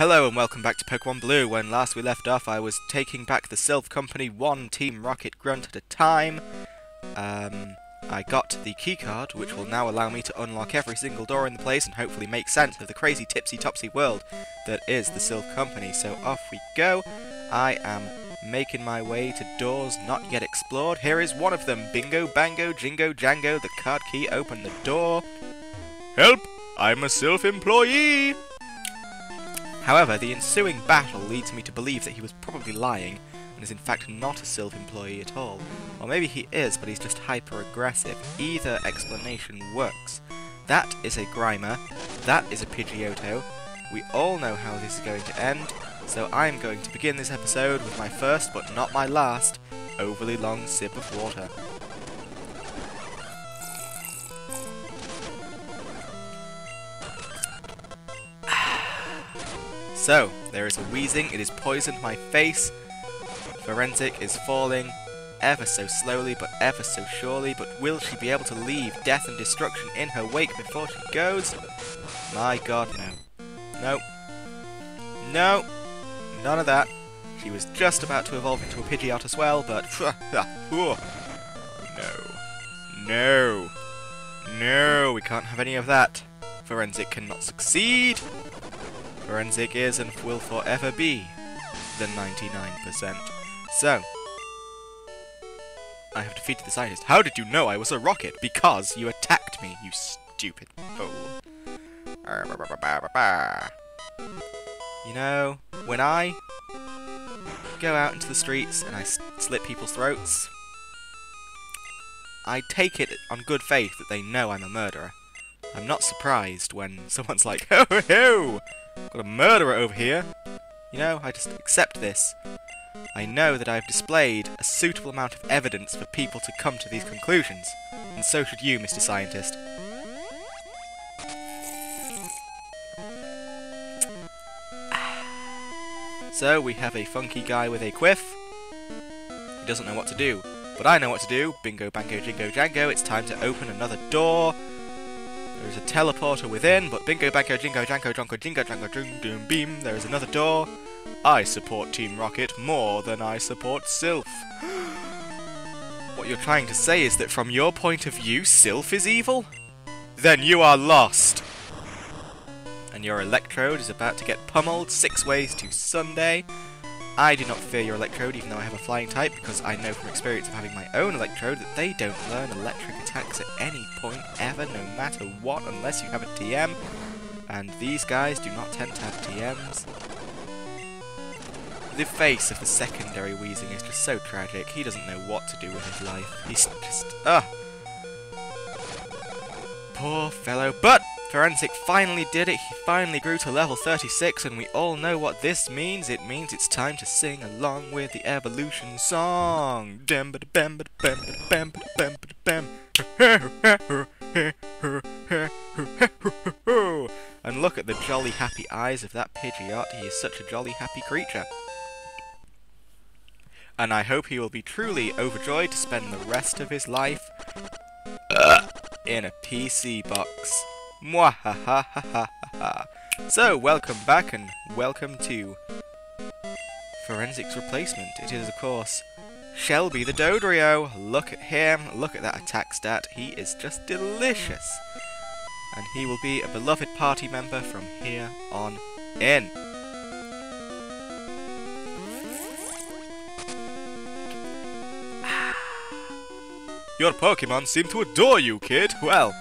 Hello and welcome back to Pokemon Blue. When last we left off, I was taking back the Silph Company one Team Rocket grunt at a time. I got the keycard, which will now allow me to unlock every single door in the place and hopefully make sense of the crazy tipsy-topsy world that is the Silph Company. So off we go. I am making my way to doors not yet explored. Here is one of them. Bingo, bango, jingo, jango. The card key opened the door. Help! I'm a Silph employee! However, the ensuing battle leads me to believe that he was probably lying, and is in fact not a Silph employee at all. Or maybe he is, but he's just hyper-aggressive. Either explanation works. That is a Grimer, that is a Pidgeotto. We all know how this is going to end, so I'm going to begin this episode with my first, but not my last, overly long sip of water. So, there is a wheezing, it has poisoned my face. Forensic is falling, ever so slowly but ever so surely, but will she be able to leave death and destruction in her wake before she goes? My god, no. No. No. None of that. She was just about to evolve into a Pidgeot as well, but... No. No. No, we can't have any of that. Forensic cannot succeed. Forensic is and will forever be the 99%. So, I have defeated the scientist. How did you know I was a rocket? Because you attacked me, you stupid fool. You know, when I go out into the streets and I slit people's throats, I take it on good faith that they know I'm a murderer. I'm not surprised when someone's like, ho ho ho! Got a murderer over here. You know, I just accept this. I know that I have displayed a suitable amount of evidence for people to come to these conclusions. And so should you, Mr. Scientist. So, we have a funky guy with a quiff. He doesn't know what to do. But I know what to do. Bingo, bango, jingo, jango. It's time to open another door. There is a teleporter within, but bingo, bango, jingo, jango, jonko, jingo, jango, jing, doom, beam. There is another door. I support Team Rocket more than I support Silph. What you're trying to say is that from your point of view, Silph is evil? Then you are lost. And your Electrode is about to get pummeled 6 ways to Sunday. I do not fear your Electrode, even though I have a flying type, because I know from experience of having my own Electrode that they don't learn electric attacks at any point ever, no matter what, unless you have a TM. And these guys do not tend to have TMs. The face of the secondary wheezing is just so tragic. He doesn't know what to do with his life. He's just... Poor fellow. But Forensic finally did it. He finally grew to level 36, and we all know what this means. It means it's time to sing along with the evolution song. And look at the jolly happy eyes of that Pidgeot. He is such a jolly happy creature. And I hope he will be truly overjoyed to spend the rest of his life in a PC box. Mwahahahaha. So, welcome back and welcome to Forensic's replacement. It is, of course, Shelby the Dodrio. Look at him, look at that attack stat. He is just delicious. And he will be a beloved party member from here on in. Your Pokemon seem to adore you, kid. Well,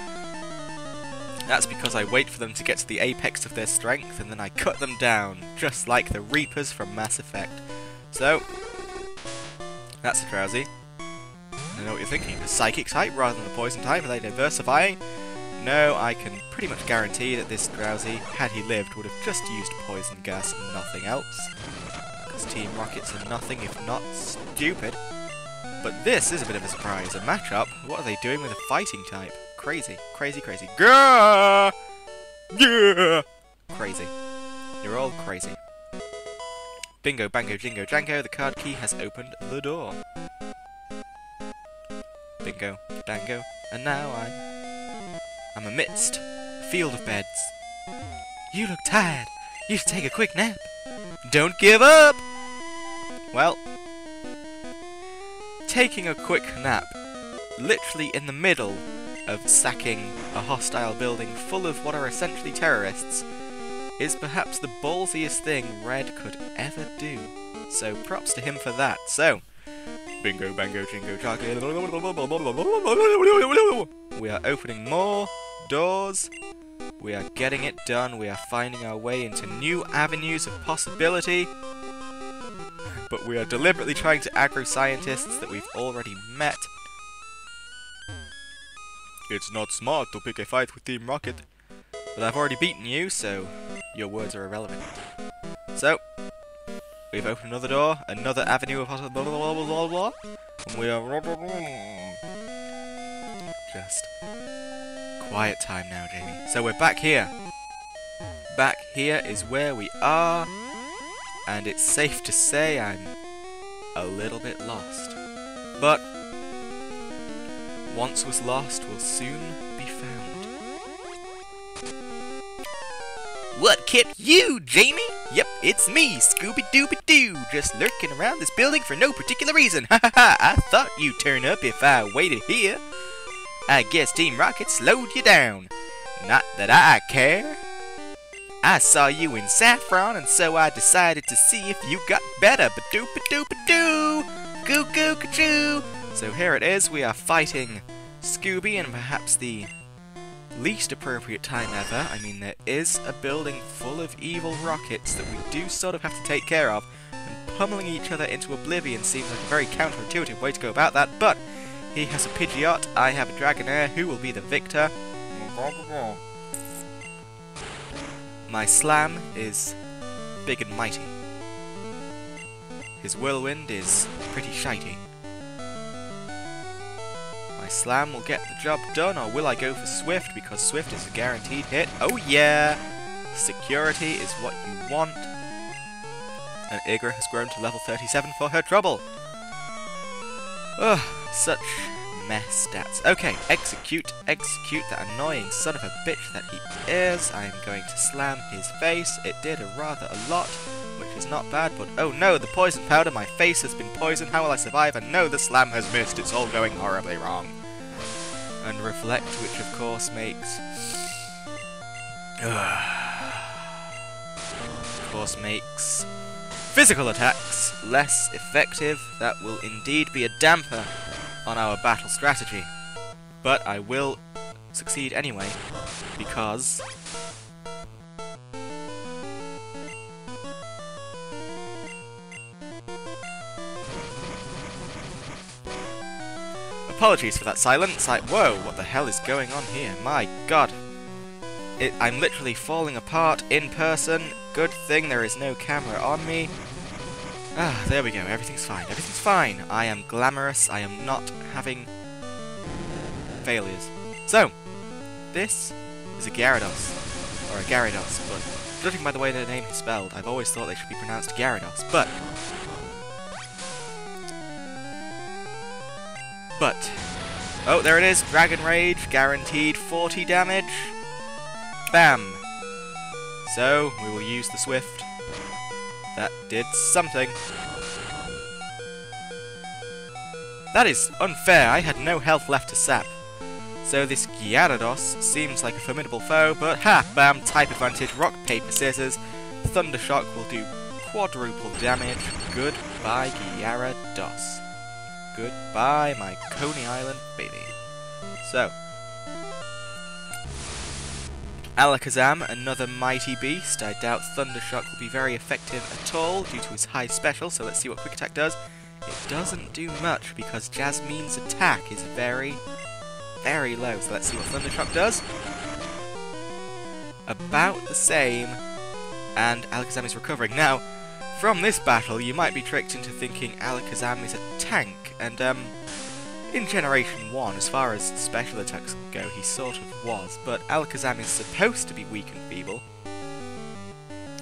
that's because I wait for them to get to the apex of their strength and then I cut them down, just like the Reapers from Mass Effect. So, that's a Drowsy. I know what you're thinking. A Psychic type rather than a Poison type? Are they diversifying? No, I can pretty much guarantee that this Drowsy, had he lived, would have just used Poison Gas and nothing else. Because Team Rockets are nothing if not stupid. But this is a bit of a surprise. A matchup? What are they doing with a fighting type? Crazy. Crazy, crazy. Gah! Yeah! Crazy. You're all crazy. Bingo, bango, jingo, jango. The card key has opened the door. Bingo, bango. And now I'm amidst a field of beds. You look tired. You should take a quick nap. Don't give up! Well, taking a quick nap, literally in the middle of sacking a hostile building full of what are essentially terrorists, is perhaps the ballsiest thing Red could ever do. So props to him for that. So, bingo, bango, jingo, chocolate. We are opening more doors. We are getting it done. We are finding our way into new avenues of possibility. But we are deliberately trying to aggro scientists that we've already met. It's not smart to pick a fight with Team Rocket. But I've already beaten you, so your words are irrelevant. So, we've opened another door, another avenue of possibility, blah, blah, blah, blah, and we are... Just quiet time now, Jamie. So we're back here. Back here is where we are, and it's safe to say I'm a little bit lost. But once was lost will soon be found. What kept you, Jamie? Yep, it's me, Scooby-Dooby-Doo, just lurking around this building for no particular reason. Ha ha ha, I thought you'd turn up if I waited here. I guess Team Rocket slowed you down. Not that I care. I saw you in Saffron, and so I decided to see if you got better. Ba-doop-a-doop-a-doo! Goo-goo-ka-choo! So here it is, we are fighting Scooby in perhaps the least appropriate time ever. I mean, there is a building full of evil rockets that we do sort of have to take care of, and pummeling each other into oblivion seems like a very counterintuitive way to go about that, but he has a Pidgeot, I have a Dragonair, who will be the victor? My Slam is big and mighty. His Whirlwind is pretty shitey. My Slam will get the job done, or will I go for Swift, because Swift is a guaranteed hit? Oh yeah! Security is what you want. And Igra has grown to level 37 for her trouble. Ugh, such mess stats. Okay, execute that annoying son of a bitch that he is. I am going to slam his face. It did rather a lot, which is not bad, but oh no, the poison powder, my face has been poisoned. How will I survive? And no, the slam has missed. It's all going horribly wrong. And reflect, which of course makes... physical attacks less effective. That will indeed be a damper on our battle strategy. But I will succeed anyway, because... Apologies for that silence. Whoa, what the hell is going on here? My god. I'm literally falling apart in person. Good thing there is no camera on me. Ah, there we go. Everything's fine. Everything's fine. I am glamorous. I am not having failures. So, this is a Gyarados. Or a Gyarados, but judging by the way their name is spelled, I've always thought they should be pronounced Gyarados. But, oh, there it is. Dragon Rage, guaranteed 40 damage. Bam! So, we will use the Swift. That did something. That is unfair. I had no health left to sap. So this Gyarados seems like a formidable foe, but ha! Bam! Type advantage. Rock, paper, scissors. Thundershock will do quadruple damage. Goodbye, Gyarados. Goodbye, my Coney Island baby. So, Alakazam, another mighty beast. I doubt Thundershock will be very effective at all due to his high special, so let's see what Quick Attack does. It doesn't do much because Jasmine's attack is very, very low, so let's see what Thundershock does. About the same, and Alakazam is recovering. Now, from this battle, you might be tricked into thinking Alakazam is a tank, and in Generation 1, as far as special attacks go, he sort of was, but Alakazam is supposed to be weak and feeble.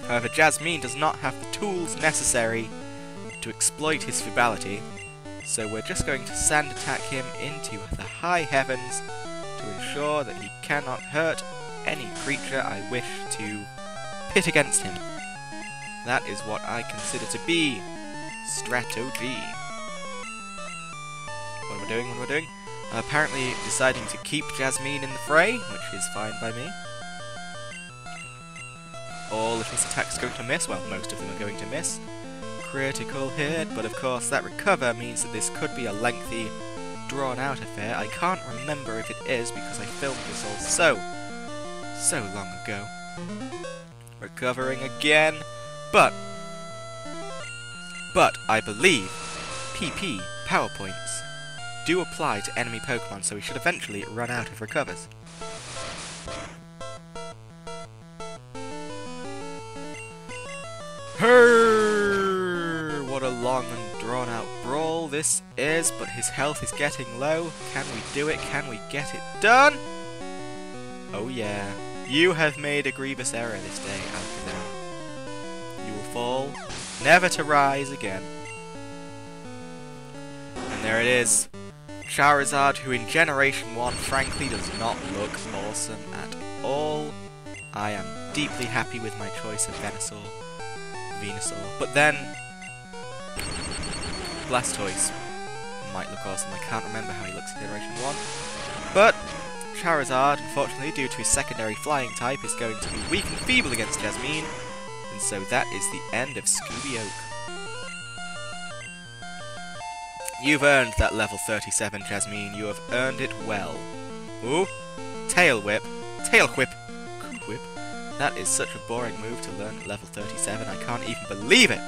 However, Jasmine does not have the tools necessary to exploit his feebility, so we're just going to sand attack him into the high heavens to ensure that he cannot hurt any creature I wish to pit against him. That is what I consider to be strategy. What am I doing? What am I doing? Apparently deciding to keep Jasmine in the fray, which is fine by me. All of his attacks are going to miss. Well, most of them are going to miss. Critical hit, but of course that recover means that this could be a lengthy, drawn-out affair. I can't remember if it is because I filmed this all so long ago. Recovering again, but I believe PP power points do apply to enemy Pokemon, so we should eventually run out of recovers. Her! What a long and drawn-out brawl this is, but his health is getting low. Can we do it? Can we get it done? Oh yeah. You have made a grievous error this day, Alakazam. You will fall, never to rise again. And there it is. Charizard, who in Generation 1 frankly does not look awesome at all. I am deeply happy with my choice of Venusaur. But then Blastoise might look awesome. I can't remember how he looks in Generation 1. But Charizard, unfortunately, due to his secondary flying type, is going to be weak and feeble against Jasmine. And so that is the end of Scooby Oak. You've earned that level 37, Jasmine. You have earned it well. Ooh. Tail Whip. Tail Whip. Whip. That is such a boring move to learn at level 37. I can't even believe it.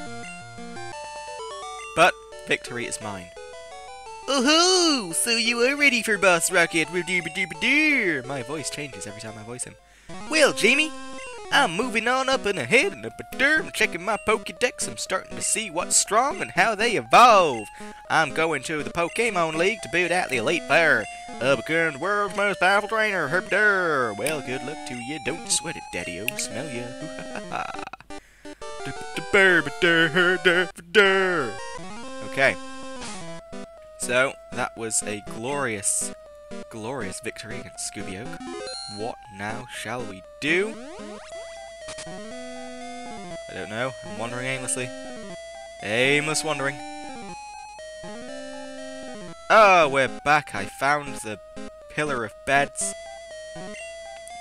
But victory is mine. Oh-ho! So you are ready for Boss Rocket. My voice changes every time I voice him. Well, Jamie, I'm moving on up and ahead and up a derm, checking my Pokédex. I'm starting to see what's strong and how they evolve. I'm going to the Pokémon League to boot out the Elite Four. I'll become the world's most powerful trainer, herp. Well, good luck to you. Don't sweat it, Daddy-O. Smell ya. Okay. So, that was a glorious victory against Scooby Oak. What now shall we do? I don't know. I'm wandering aimlessly. Aimless wandering. Oh, we're back. I found the Pillar of Beds.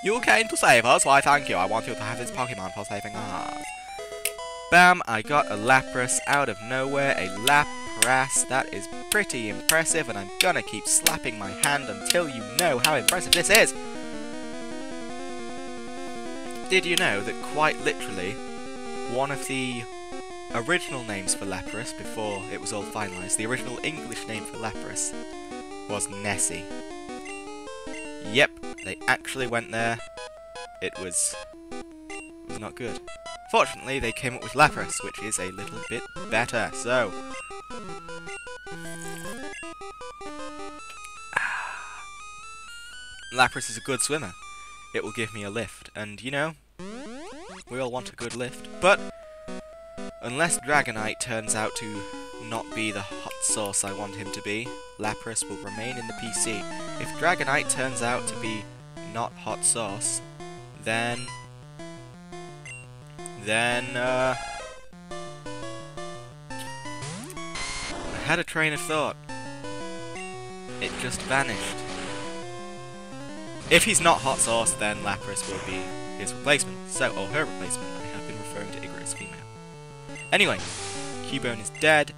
You came to save us? Why, thank you. I want you to have this Pokemon for saving us. Bam! I got a Lapras out of nowhere. A Lapras. That is pretty impressive, and I'm gonna keep slapping my hand until you know how impressive this is. Did you know that quite literally, one of the original names for Lapras before it was all finalised, the original English name for Lapras was Nessie. Yep, they actually went there. It was not good. Fortunately, they came up with Lapras, which is a little bit better, so... Lapras is a good swimmer. It will give me a lift, and you know, we all want a good lift, but unless Dragonite turns out to not be the hot sauce I want him to be, Lapras will remain in the PC. If Dragonite turns out to be not hot sauce, then I had a train of thought. It just vanished. If he's not hot sauce, then Lapras will be his replacement. So, or her replacement. I have been referring to Igor as female. Anyway, Cubone is dead,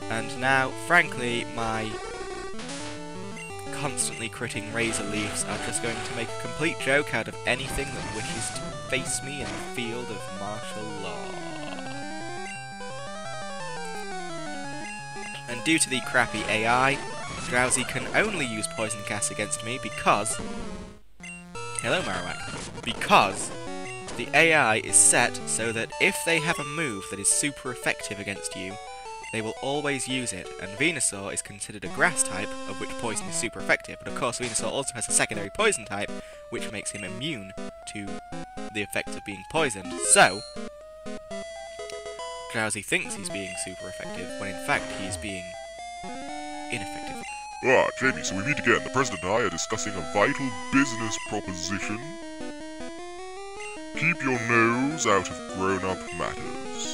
and now, frankly, my constantly critting Razor Leafs are just going to make a complete joke out of anything that wishes to face me in the field of martial law. And due to the crappy AI, Drowsy can only use Poison Cast against me because... Hello, Marowak. Because the AI is set so that if they have a move that is super effective against you, they will always use it, and Venusaur is considered a grass type, of which poison is super effective, but of course Venusaur also has a secondary poison type, which makes him immune to the effect of being poisoned. So, Drowsy thinks he's being super effective, when in fact he's being ineffective. Ah, Jamie, so we meet again. The President and I are discussing a vital business proposition. Keep your nose out of grown-up matters.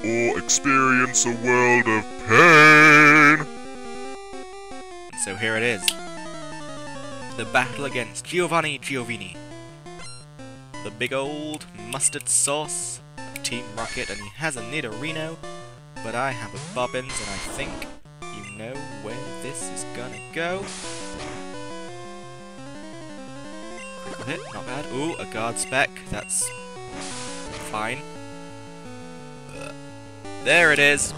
or experience a world of pain. So here it is. The battle against Giovanni, the big old mustard sauce of Team Rocket, and he has a Nidorino, but I have a Bobbins, and I think you know where this is gonna go. Critical hit, not bad. Ooh, a guard spec, that's fine. There it is.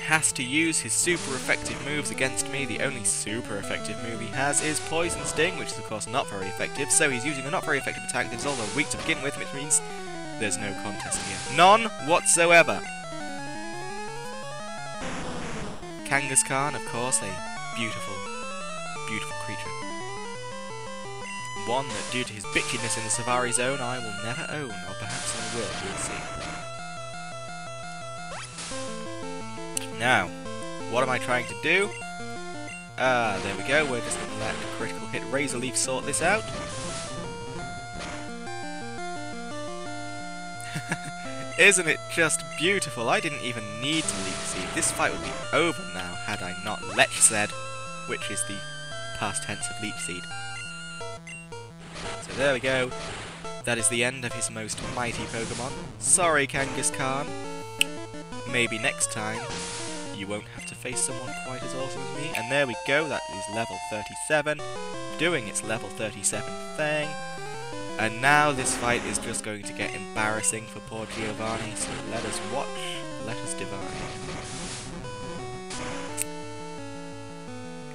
Has to use his super effective moves against me. The only super effective move he has is Poison Sting, which is of course not very effective, so he's using a not very effective attack that is also weak to begin with, which means there's no contest here. None whatsoever. Kangaskhan, of course, a beautiful, beautiful creature. One that, due to his bitchiness in the Savari Zone, I will never own, or perhaps I will, we'll see. Now, what am I trying to do? There we go, we're just going to let the critical hit Razor Leaf sort this out. Isn't it just beautiful? I didn't even need to Leech Seed. This fight would be over now had I not Lech Seed, which is the past tense of Leech Seed. So there we go. That is the end of his most mighty Pokemon. Sorry, Kangaskhan. Maybe next time you won't have to face someone quite as awesome as me. And there we go, that is level 37, doing its level 37 thing. And now this fight is just going to get embarrassing for poor Giovanni, so let us watch, let us divine.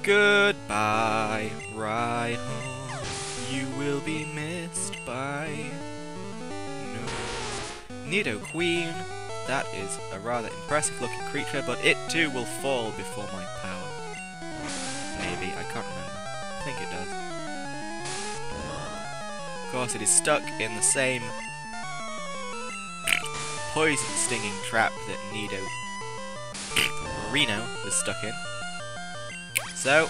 Goodbye, Rhyhorn, you will be missed by no Nidoqueen. That is a rather impressive looking creature, but it too will fall before my power. Maybe, I can't remember. I think it does. Of course, it is stuck in the same poison stinging trap that Nidorino is stuck in. So,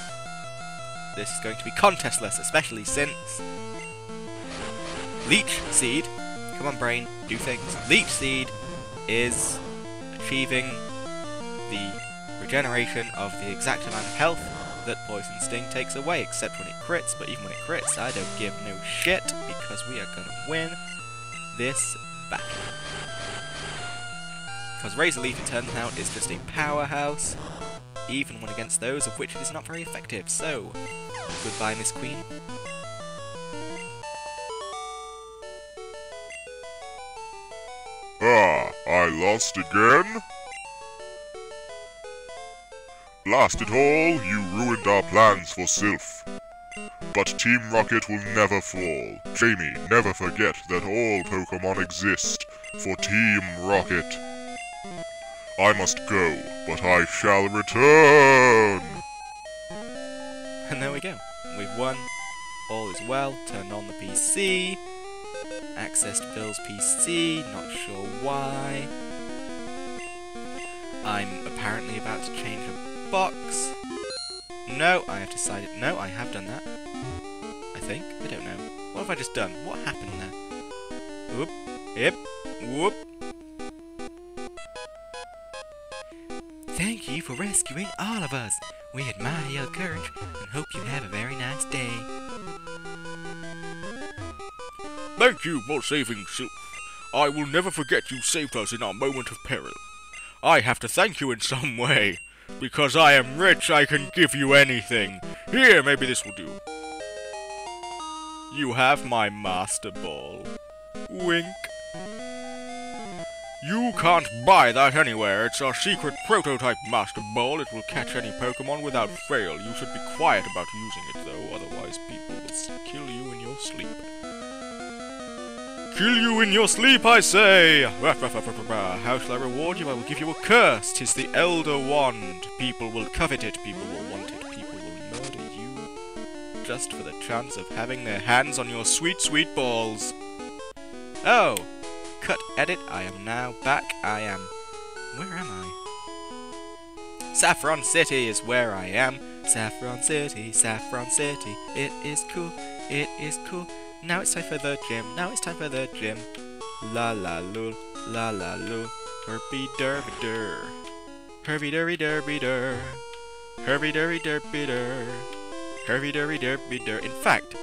this is going to be contestless, especially since Leech Seed, come on brain, do things, Leech Seed is achieving the regeneration of the exact amount of health that Poison Sting takes away, except when it crits, but even when it crits, I don't give no shit, because we are gonna win this battle. Because Razor Leaf, it turns out, is just a powerhouse, even when against those of which it is not very effective, so goodbye, Miss Queen. Ah, I lost again? Blast it all, you ruined our plans for Silph. But Team Rocket will never fall. Jamie, never forget that all Pokémon exist for Team Rocket. I must go, but I shall return! And there we go. We've won. All is well. Turned on the PC. Accessed Bill's PC. Not sure why. I'm apparently about to change a box. No, I have decided. No, I have done that. I think. I don't know. What have I just done? What happened there? Whoop. Yep. Whoop. Thank you for rescuing all of us. We admire your courage and hope you have a very nice day. Thank you for saving Silph. I will never forget you saved us in our moment of peril. I have to thank you in some way. Because I am rich, I can give you anything. Here, maybe this will do. You have my Master Ball. Wink. You can't buy that anywhere. It's our secret prototype Master Ball. It will catch any Pokémon without fail. You should be quiet about using it, though. Otherwise, people will kill you in your sleep. Kill you in your sleep, I say! How shall I reward you? I will give you a curse. 'Tis the Elder Wand. People will covet it. People will want it. People will murder you just for the chance of having their hands on your sweet, sweet balls. Oh! Cut edit. I am now back. I am... Where am I? Saffron City is where I am. Saffron City, Saffron City. It is cool. It is cool. Now it's time for the gym. Now it's time for the gym. La la lul. La la lo. Herby derby der. Herby derby derby der. Herby derby derby der. Herby derby derby der. In fact,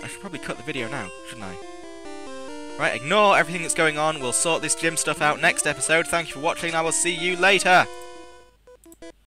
I should probably cut the video now, shouldn't I? Right, ignore everything that's going on. We'll sort this gym stuff out next episode. Thank you for watching. I will see you later.